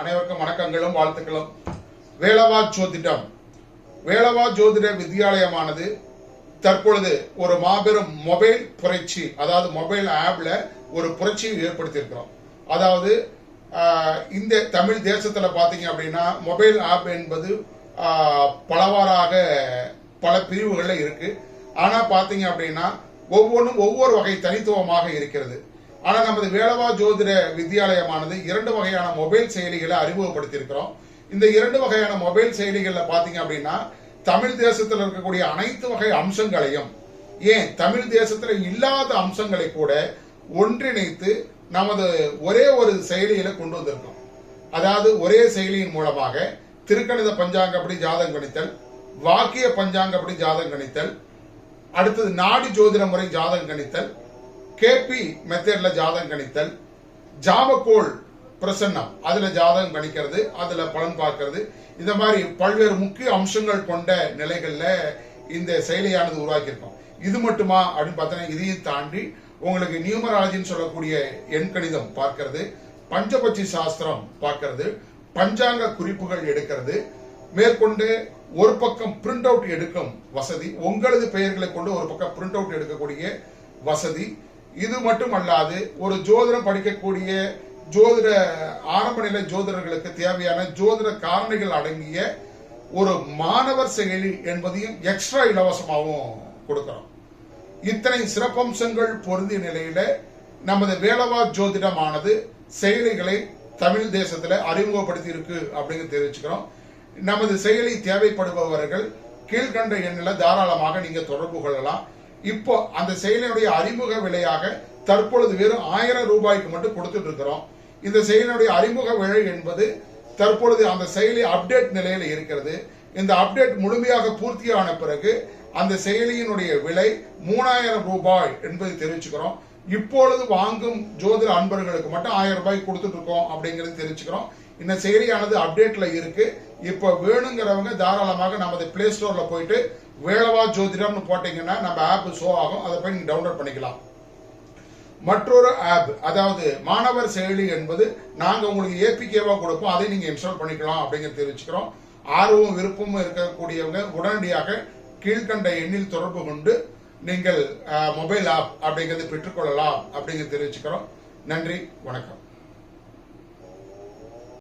அனைவருக்கும் வணக்கங்களும் வாழ்த்துக்களும். வேலவா ஜோதிடம் வேலவா ஜோதிட வித்யாலயமானது தற்பொழுது ஒரு மாபெரும் மொபைல் புரட்சி, அதாவது மொபைல் ஆப்ல ஒரு புரட்சியை ஏற்படுத்தியிருக்கிறோம். அதாவது இந்த தமிழ் தேசத்துல பாத்தீங்க அப்படின்னா மொபைல் ஆப் என்பது பலவாறாக பல பிரிவுகள்ல இருக்கு. ஆனா பாத்தீங்க அப்படின்னா ஒவ்வொன்றும் ஒவ்வொரு வகை தனித்துவமாக இருக்கிறது. ஆனா நமது வேலவா ஜோதிட வித்யாலயமானது 2 வகையான மொபைல் செயலிகளை அறிமுகப்படுத்தியிருக்கிறோம். இந்த 2 வகையான மொபைல் செயலிகள்ல பாத்தீங்க அப்படின்னா தமிழ் தேசத்தில் இருக்கக்கூடிய அனைத்து வகை அம்சங்களையும், ஏன் தமிழ் தேசத்துல இல்லாத அம்சங்களை கூட ஒன்றிணைத்து நமது ஒரே ஒரு செயலியில கொண்டு வந்திருக்கோம். அதாவது ஒரே செயலியின் மூலமாக திருக்கணித பஞ்சாங்கப்படி ஜாதகம் கணித்தல், வாக்கிய பஞ்சாங்கப்படி ஜாதகம் கணித்தல், அடுத்தது நாடி ஜோதிட முறை ஜாதகம் கணித்தல், கேபி மெத்தட்ல ஜாதகம் கணித்தல், ஜாமக்கோள் பிரசன்னம் அதுல ஜாதகம் கணிக்கிறது, அதுல பலன் பார்க்கிறது, இந்த மாதிரி பல்வேறு முக்கிய அம்சங்கள் கொண்ட நிலைகள்ல இந்த செயலியானது உருவாக்கியிருக்கோம். இது மட்டுமா அப்படின்னு பார்த்தீங்கன்னா இதையும் தாண்டி உங்களுக்கு நியூமராலஜின்னு சொல்லக்கூடிய எண் கணிதம் பார்க்கிறது, பஞ்சபட்சி சாஸ்திரம் பார்க்கிறது, பஞ்சாங்க குறிப்புகள் எடுக்கிறது, மேற்கொண்டு ஒரு பக்கம் பிரிண்ட் அவுட் எடுக்கும் வசதி, உங்களது பெயர்களை கொண்டு ஒரு பக்கம் பிரிண்ட் அவுட் எடுக்கக்கூடிய வசதி. இது மட்டும் அல்லாது ஒரு ஜோதிடம் படிக்கக்கூடிய ஜோதிட ஆரம்ப நிலை ஜோதிடர்களுக்கு தேவையான ஜோதிட காரணிகள் அடங்கிய ஒரு மாணவர் செயலி என்பதையும் எக்ஸ்ட்ரா இலவசமாகவும் கொடுக்கிறோம். இத்தனை சிறப்பம்சங்கள் பொருந்திய நிலையில நமது வேலவா ஜோதிடமானது செயலிகளை தமிழ் தேசத்துல அறிமுகப்படுத்தி இருக்கு அப்படின்னு தெரிவிச்சுக்கிறோம். நமது செயலி தேவைப்படுபவர்கள் கீழ்கண்ட எண்ணில் தாராளமாக நீங்க தொடர்பு கொள்ளலாம். இப்போ அந்த செயலியுடைய அறிமுக விலையாக தற்பொழுது வெறும் 1000 ரூபாய்க்கு மட்டும் கொடுத்துட்டு இருக்கிறோம். இந்த செயலியுடைய அறிமுக விலை என்பது தற்பொழுது அந்த செயலி அப்டேட் நிலையில இருக்கிறது. இந்த அப்டேட் முழுமையாக பூர்த்தியான பிறகு அந்த செயலியினுடைய விலை 3000 ரூபாய் என்பதை தெரிவிச்சுக்கிறோம். இப்பொழுது வாங்கும் ஜோதிட அன்பர்களுக்கு மட்டும் 1000 ரூபாய் கொடுத்துட்டு இருக்கோம் அப்படிங்கிறது தெரிவிச்சுக்கிறோம். இந்த செயலியானது அப்டேட்ல இருக்கு. இப்ப வேணுங்கிறவங்க தாராளமாக நமது பிளே ஸ்டோர்ல போயிட்டு வேலவா ஜோதிடம்னு போட்டீங்கன்னா நம்ம ஆப் ஷோ ஆகும், அதை போய் நீங்க டவுன்லோட் பண்ணிக்கலாம். மற்றொரு ஆப், அதாவது மாணவர் செயலி என்பது நாங்க உங்களுக்கு ஏபிகேவா கொடுப்போம், அதை நீங்க இன்ஸ்டால் பண்ணிக்கலாம் அப்படிங்கிறது தெரிவிச்சுக்கிறோம். ஆர்வமும் விருப்பமும் இருக்கக்கூடியவங்க உடனடியாக கீழ்கண்ட எண்ணில் தொடர்பு கொண்டு நீங்கள் மொபைல் ஆப் அப்படிங்கிறது பெற்றுக்கொள்ளலாம் அப்படிங்கிறது தெரிவிச்சுக்கிறோம். நன்றி, வணக்கம்.